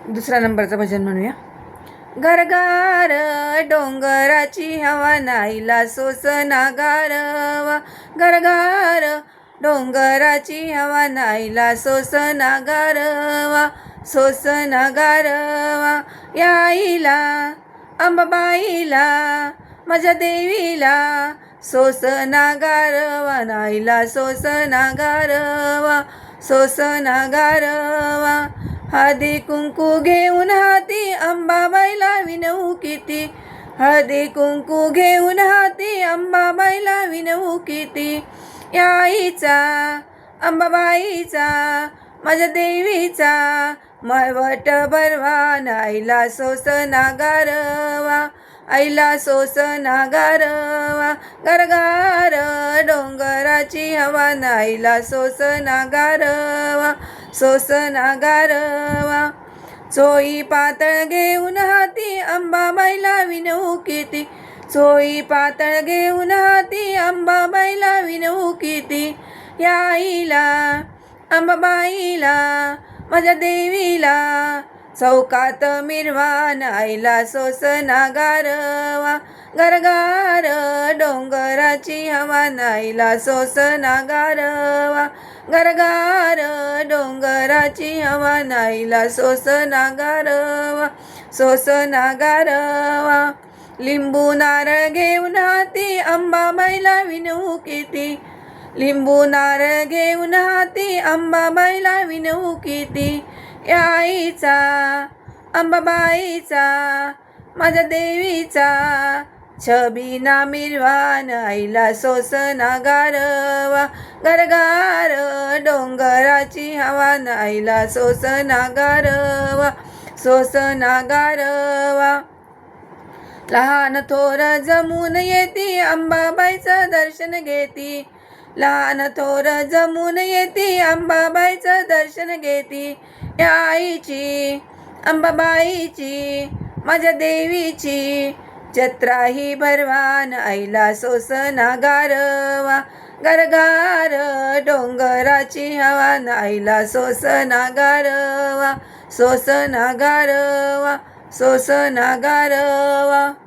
दुसरा नंबरचं भजन म्हणूया. गारगार डोंगराची हवा नाईला सोसना गारवा. गारगार डोंगराची हवा नाईला सोसना गारवा. सोसना गारवा. या आईला अंबाबाईला माझ्या देवीला सोसना गारवा. नाईला सोसना गारवा. सोसना गारवा. हळदी कुंकू घेऊन हाती अंबाबाईला विनवू किती. हळदी कुंकू घेऊन हाती अंबाबाईला विनवू किती. या आईचा अंबाबाईचा माझ्या देवीचा मळवट भरवा. नाईला सोसना गारवा. आईला सोसना गारवा. गारगार डोंगराची हवा नाईला सोसना गारवा. सोसना गारवा. चोई पातळ घेऊन हाती अंबाबाईला विनवू किती. चोई पातळ घेऊन हाती अंबाबाईला विनवू किती. या आईला अंबाबाईला माझ्या देवीला चौकात मिरवा. नाईला सोसना गारवा. गारगार डोंगराची हवा नाईला सोसना गारवा. गारगार डोंगराची हवा नाईला सोसना गारवा. सोसना गारवा. लिंबू नारळ घेऊन हाती अंबाबाईला विनवू किती. लिंबू नारळ घेऊन हाती अंबाबाईला विनवू किती. या आईचा अंबाबाईचा माझ्या देवीचा छबिना मिरवा. नाईला सोसना गारवा. गारगार डोंगराची हवा नाईला सोसना गारवा. सोसना गारवा. लहान थोर जमून येती अंबाबाईचं दर्शन घेती. लहान थोर जमून येती अंबाबाईचं दर्शन घेती. या आईची अंबाबाईची माझ्या देवीची जत्राही भरवा. नाईला सोसना गारवा. गारगार डोंगराची हवा नाईला सोसना गारवा. सोसना गारवा. सोसना गारवा.